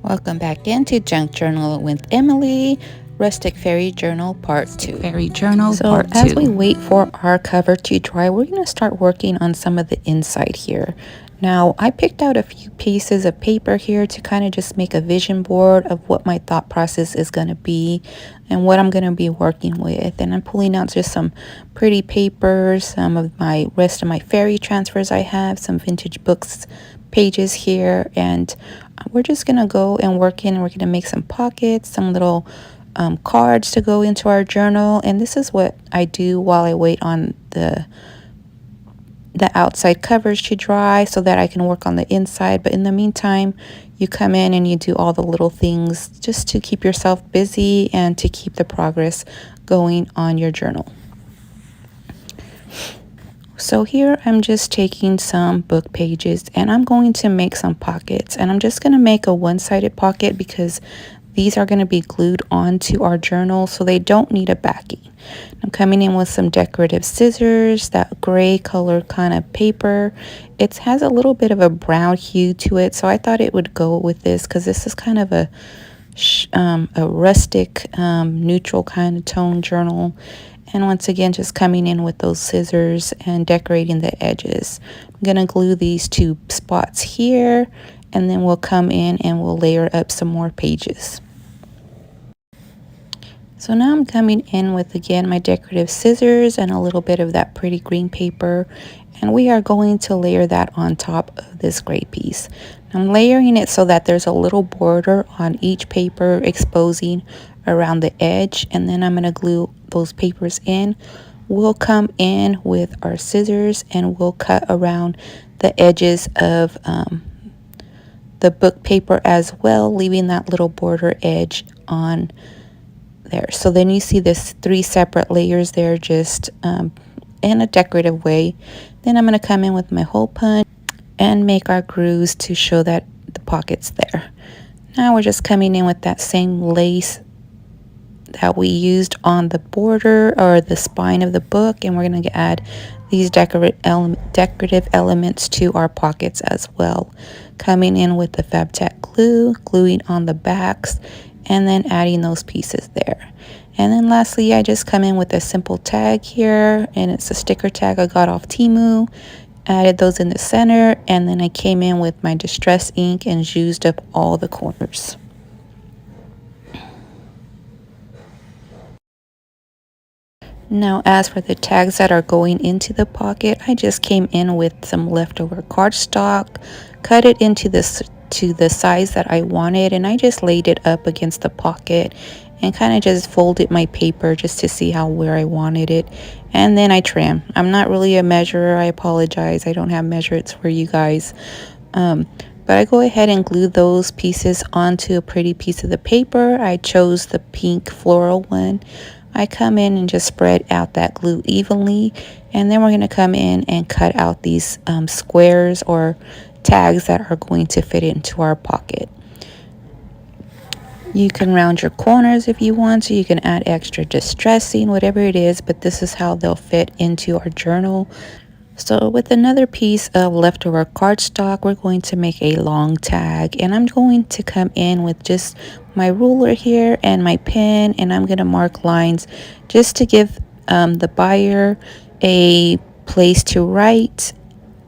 Welcome back into Junk Journal with Emily, Rustic Fairy Journal Part 2. So as we wait for our cover to dry, we're going to start working on some of the inside here. Now, I picked out a few pieces of paper here to kind of just make a vision board of what my thought process is going to be and what I'm going to be working with. And I'm pulling out just some pretty papers, some of my rest of my fairy transfers I have, some vintage books pages here, and we're just gonna go and work in. We're gonna make some pockets, some little cards to go into our journal, and this is what I do while I wait on the outside covers to dry so that I can work on the inside. But in the meantime, you come in and you do all the little things just to keep yourself busy and to keep the progress going on your journal. So here I'm just taking some book pages and I'm going to make some pockets, and I'm just going to make a one-sided pocket because these are going to be glued onto our journal, so they don't need a backing. I'm coming in with some decorative scissors, that gray color kind of paper. It has a little bit of a brown hue to it, so I thought it would go with this because this is kind of a rustic neutral kind of tone journal. And once again, just coming in with those scissors and decorating the edges. I'm going to glue these two spots here, and then we'll come in and we'll layer up some more pages. So now I'm coming in with, again, my decorative scissors and a little bit of that pretty green paper, and we are going to layer that on top of this gray piece. I'm layering it so that there's a little border on each paper exposing around the edge, and then I'm going to glue those papers in. We'll come in with our scissors and we'll cut around the edges of the book paper as well, leaving that little border edge on there. So then you see this 3 separate layers there, just in a decorative way. Then I'm going to come in with my hole punch and make our grooves to show that the pocket's there. Now we're just coming in with that same lace that we used on the border or the spine of the book, and we're going to add these decorative elements to our pockets as well. Coming in with the Fab-Tac glue, gluing on the backs, and then adding those pieces there. And then lastly, I just come in with a simple tag here, and it's a sticker tag I got off Temu. Added those in the center, and then I came in with my distress ink and used up all the corners. Now, as for the tags that are going into the pocket, I just came in with some leftover cardstock, cut it into this to the size that I wanted, and I just laid it up against the pocket and kind of just folded my paper just to see where I wanted it, and then I trim. I'm not really a measurer, I apologize, I don't have measurements for you guys, but I go ahead and glue those pieces onto a pretty piece of the paper. I chose the pink floral one. I come in and just spread out that glue evenly, and then we're going to come in and cut out these squares or tags that are going to fit into our pocket. You can round your corners if you want to, you can add extra distressing, whatever it is, but this is how they'll fit into our journal. So with another piece of leftover cardstock, we're going to make a long tag, and I'm going to come in with just my ruler here and my pen, and I'm going to mark lines just to give the buyer a place to write.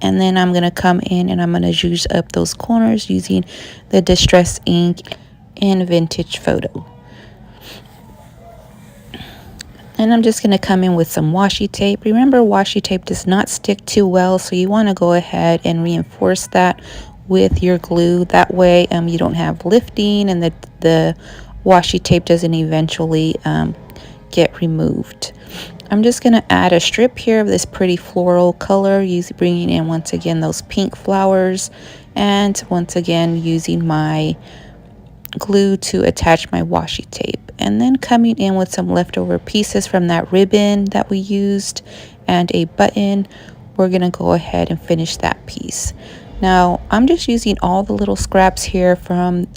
And then I'm going to come in and I'm going to use up those corners using the distress ink in Vintage Photo. And I'm just going to come in with some washi tape. Remember, washi tape does not stick too well, so you want to go ahead and reinforce that with your glue. That way you don't have lifting, and the washi tape doesn't eventually get removed. I'm just going to add a strip here of this pretty floral color, bringing in once again those pink flowers, and once again using my glue to attach my washi tape. And then coming in with some leftover pieces from that ribbon that we used and a button, we're going to go ahead and finish that piece. Now I'm just using all the little scraps here from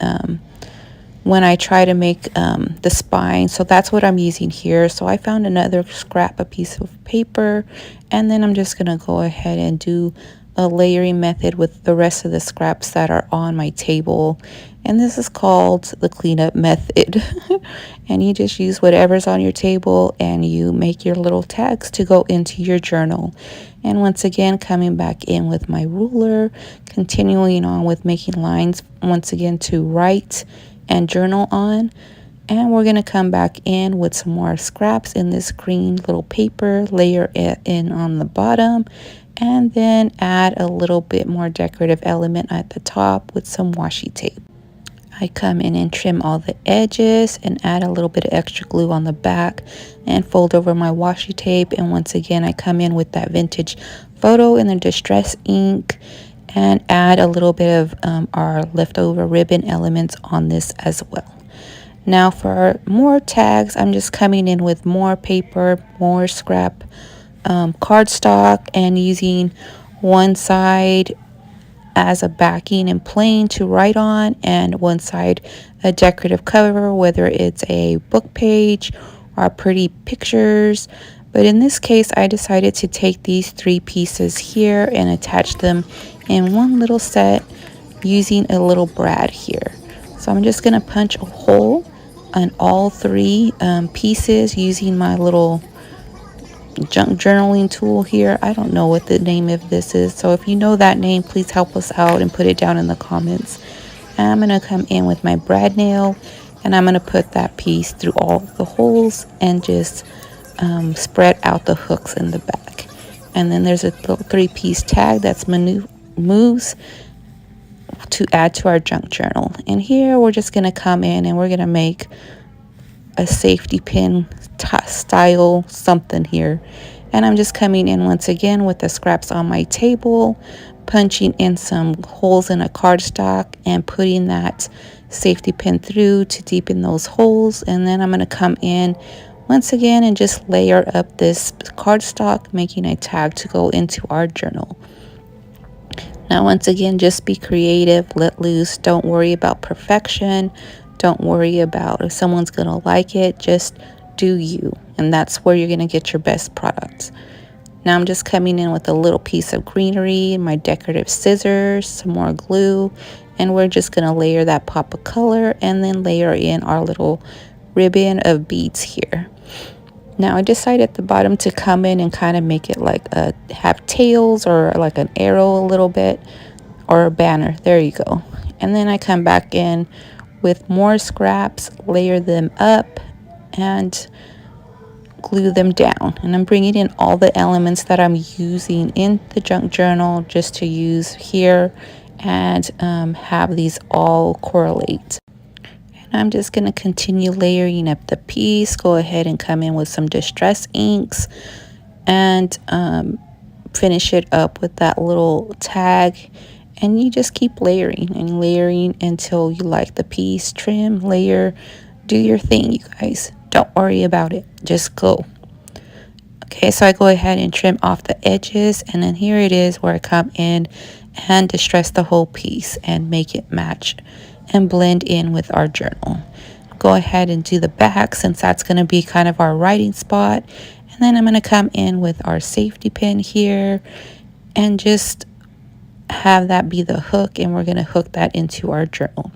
when I try to make the spine, so that's what I'm using here. So I found another scrap, a piece of paper, and then I'm just going to go ahead and do a layering method with the rest of the scraps that are on my table, and this is called the cleanup method. And you just use whatever's on your table and you make your little tags to go into your journal. And once again, coming back in with my ruler, continuing on with making lines once again to write and journal on. And we're going to come back in with some more scraps in this green little paper, layer it in on the bottom, and then add a little bit more decorative element at the top with some washi tape. I come in and trim all the edges and add a little bit of extra glue on the back and fold over my washi tape. And once again, I come in with that vintage photo in the distress ink and add a little bit of our leftover ribbon elements on this as well. Now for more tags, I'm just coming in with more paper, more scrap cardstock, and using one side as a backing and plain to write on, and one side a decorative cover, whether it's a book page or pretty pictures. But in this case, I decided to take these three pieces here and attach them in one little set using a little brad here. So I'm just going to punch a hole on all three pieces using my little junk journaling tool here. I don't know what the name of this is, so if you know that name, please help us out and put it down in the comments. And I'm going to come in with my brad nail and I'm going to put that piece through all the holes and just spread out the hooks in the back. And then there's a little three-piece tag that's moves to add to our junk journal. And here we're just going to come in and we're going to make a safety pin style something here. And I'm just coming in once again with the scraps on my table, punching in some holes in a cardstock and putting that safety pin through to deepen those holes. And then I'm going to come in once again and just layer up this cardstock, making a tag to go into our journal. Now, once again, just be creative, let loose. Don't worry about perfection. Don't worry about if someone's going to like it. Just do you. And that's where you're going to get your best products. Now I'm just coming in with a little piece of greenery, my decorative scissors, some more glue, and we're just going to layer that pop of color and then layer in our little ribbon of beads here. Now I decided at the bottom to come in and kind of make it like have tails or like an arrow a little bit, or a banner. There you go. And then I come back in with more scraps, layer them up and glue them down. And I'm bringing in all the elements that I'm using in the junk journal just to use here and have these all correlate. I'm just going to continue layering up the piece. Go ahead and come in with some distress inks and finish it up with that little tag. And you just keep layering and layering until you like the piece. Trim, layer, do your thing, you guys. Don't worry about it. Just go. Okay, so I go ahead and trim off the edges. And then here it is where I come in and distress the whole piece and make it match and blend in with our journal. Go ahead and do the back since that's going to be kind of our writing spot. And then I'm going to come in with our safety pin here and just have that be the hook, and we're going to hook that into our journal.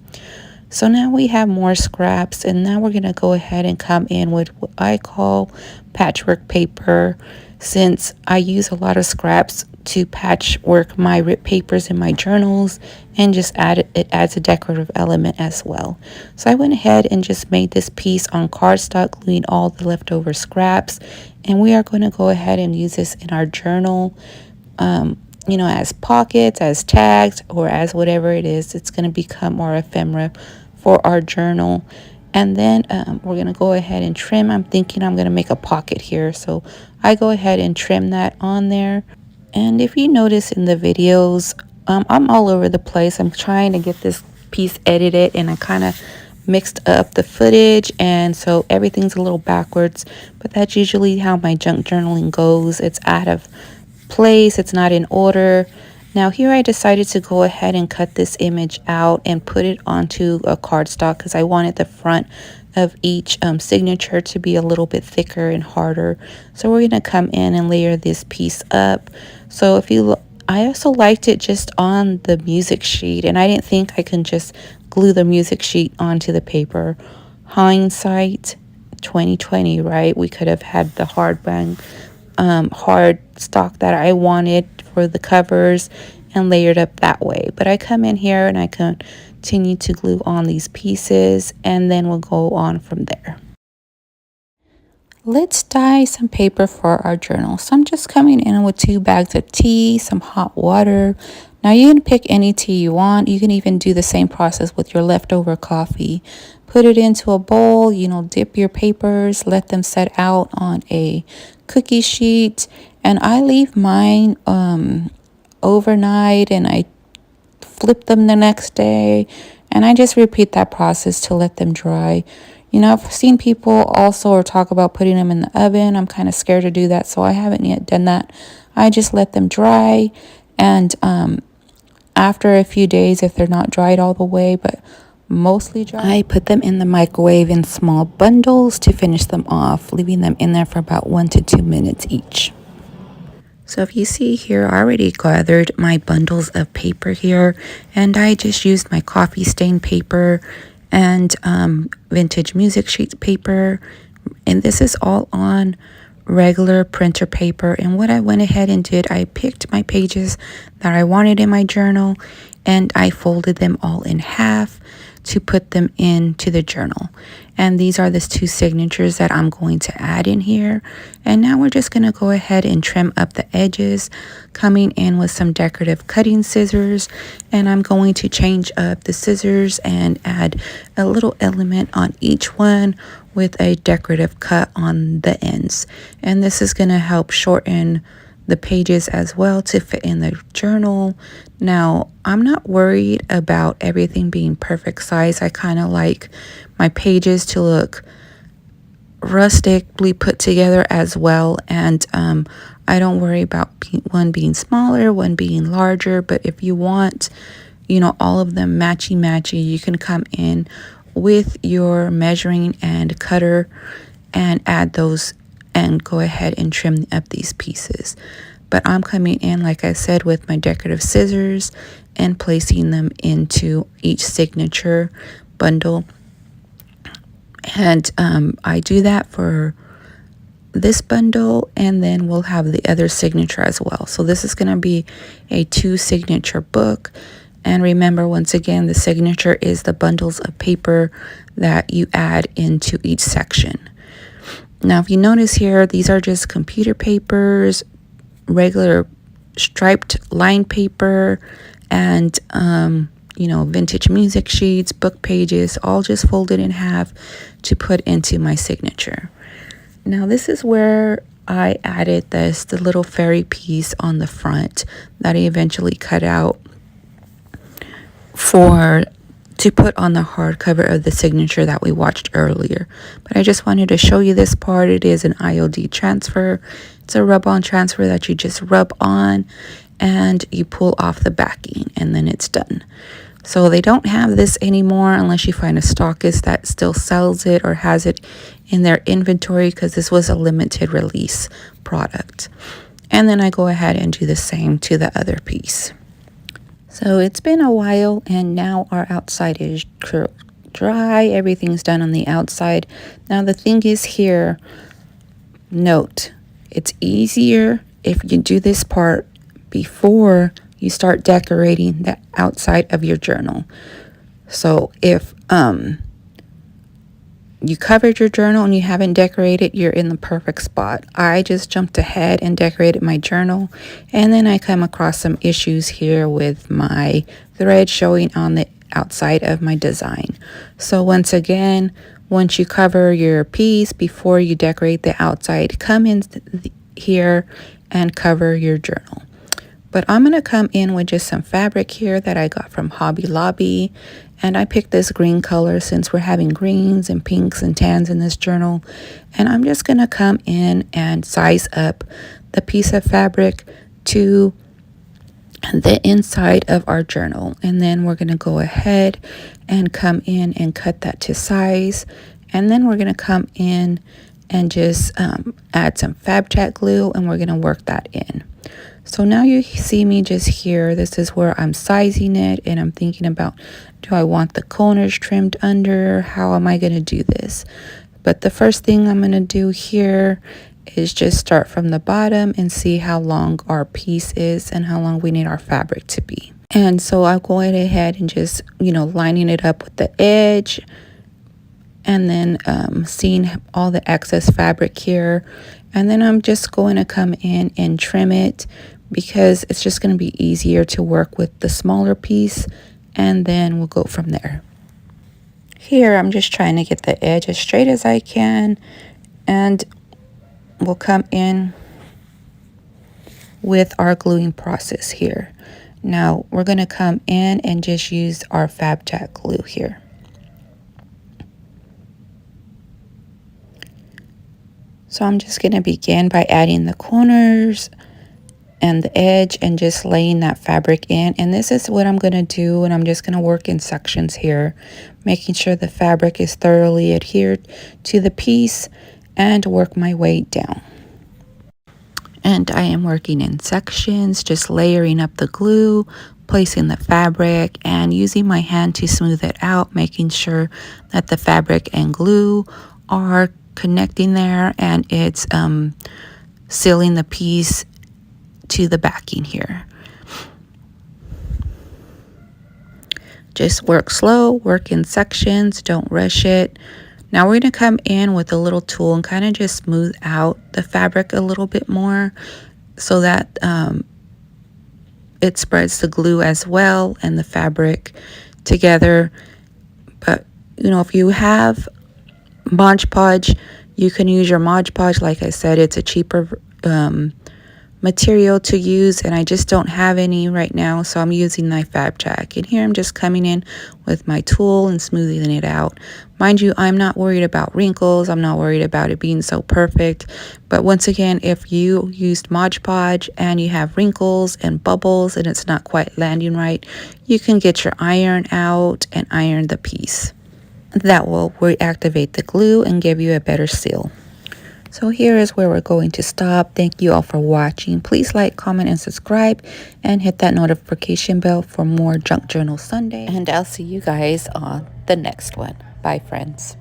So now we have more scraps, and now we're going to go ahead and come in with what I call patchwork paper, since I use a lot of scraps to patchwork my ripped papers in my journals, and just it adds a decorative element as well. So I went ahead and just made this piece on cardstock, gluing all the leftover scraps, and we are going to go ahead and use this in our journal, you know, as pockets, as tags, or as whatever it is. It's going to become more ephemera for our journal. And then we're going to go ahead and trim. I'm thinking I'm going to make a pocket here, so I go ahead and trim that on there. And if you notice in the videos, I'm all over the place. I'm trying to get this piece edited, and I kind of mixed up the footage, and so everything's a little backwards. But that's usually how my junk journaling goes. It's out of place. It's not in order. Now here I decided to go ahead and cut this image out and put it onto a cardstock because I wanted the front of each signature to be a little bit thicker and harder. So we're going to come in and layer this piece up. So if you I also liked it just on the music sheet, and I didn't think I can just glue the music sheet onto the paper. Hindsight 2020, right? We could have had the hard stock that I wanted for the covers and layered up that way. But I come in here and I continue to glue on these pieces, and then we'll go on from there. Let's dye some paper for our journal. So I'm just coming in with 2 bags of tea, some hot water. Now you can pick any tea you want. You can even do the same process with your leftover coffee. Put it into a bowl, dip your papers, let them set out on a cookie sheet. And I leave mine overnight, and I flip them the next day, and I just repeat that process to let them dry. I've seen people also or talk about putting them in the oven. I'm kind of scared to do that, so I haven't yet done that. I just let them dry, and after a few days, if they're not dried all the way but mostly dry, I put them in the microwave in small bundles to finish them off, leaving them in there for about 1 to 2 minutes each. So if you see here, I already gathered my bundles of paper here, and I just used my coffee stain paper and vintage music sheet paper, and this is all on regular printer paper. And what I went ahead and did, I picked my pages that I wanted in my journal, and I folded them all in half to put them into the journal. And these are the 2 signatures that I'm going to add in here. And now we're just going to go ahead and trim up the edges, coming in with some decorative cutting scissors. And I'm going to change up the scissors and add a little element on each one with a decorative cut on the ends. And this is going to help shorten the pages as well to fit in the journal. Now, I'm not worried about everything being perfect size. I kind of like my pages to look rustically put together as well, and I don't worry about one being smaller, one being larger. But if you want, all of them matchy, you can come in with your measuring and cutter and add those and go ahead and trim up these pieces. But I'm coming in, like I said, with my decorative scissors and placing them into each signature bundle. And I do that for this bundle, and then we'll have the other signature as well. So this is going to be a 2 signature book. And remember, once again, the signature is the bundles of paper that you add into each section. Now, if you notice here, these are just computer papers, regular striped line paper, and vintage music sheets, book pages, all just folded in half to put into my signature. Now this is where I added the little fairy piece on the front that I eventually cut out to put on the hardcover of the signature that we watched earlier. But I just wanted to show you this part. It is an IOD transfer. It's a rub-on transfer that you just rub on and you pull off the backing, and then it's done. So they don't have this anymore unless you find a stockist that still sells it or has it in their inventory, because this was a limited release product. And then I go ahead and do the same to the other piece. So it's been a while, and now our outside is dry. Everything's done on the outside. Now the thing is here, note, it's easier if you do this part before you start decorating the outside of your journal. So if you covered your journal and you haven't decorated, you're in the perfect spot. I just jumped ahead and decorated my journal, and then I come across some issues here with my thread showing on the outside of my design. So once again, once you cover your piece before you decorate the outside, come in here and cover your journal. But I'm going to come in with just some fabric here that I got from Hobby Lobby. And I picked this green color since we're having greens and pinks and tans in this journal. And I'm just going to come in and size up the piece of fabric to the inside of our journal. And then we're going to go ahead and come in and cut that to size. And then we're going to come in and just add some Fab Chat glue, and we're going to work that in. So now you see me just here. This is where I'm sizing it, and I'm thinking about, do I want the corners trimmed under? How am I going to do this? But the first thing I'm going to do here is just start from the bottom and see how long our piece is and how long we need our fabric to be. And so I'm going ahead and just, lining it up with the edge, and then seeing all the excess fabric here. And then I'm just going to come in and trim it, because it's just going to be easier to work with the smaller piece, and then we'll go from there. Here I'm just trying to get the edge as straight as I can, and we'll come in with our gluing process here. Now we're going to come in and just use our Fab Tack glue here. So I'm just going to begin by adding the corners and the edge and just laying that fabric in. And this is what I'm going to do, and I'm just going to work in sections here, making sure the fabric is thoroughly adhered to the piece, and work my way down. And I am working in sections, just layering up the glue, placing the fabric, and using my hand to smooth it out, making sure that the fabric and glue are connecting there, and it's sealing the piece to the backing here. Just work slow, work in sections, don't rush it. Now we're going to come in with a little tool and kind of just smooth out the fabric a little bit more, so that it spreads the glue as well and the fabric together. But if you have Mod Podge, you can use your Mod Podge. Like I said, it's a cheaper material to use, and I just don't have any right now, so I'm using my Fab Tack. And here I'm just coming in with my tool and smoothing it out. Mind you, I'm not worried about wrinkles. I'm not worried about it being so perfect. But once again, if you used Mod Podge and you have wrinkles and bubbles and it's not quite landing right, you can get your iron out and iron the piece. That will reactivate the glue and give you a better seal. So here is where we're going to stop. Thank you all for watching. Please like, comment, and subscribe, and hit that notification bell for more Junk Journal Sunday. And I'll see you guys on the next one. Bye, friends.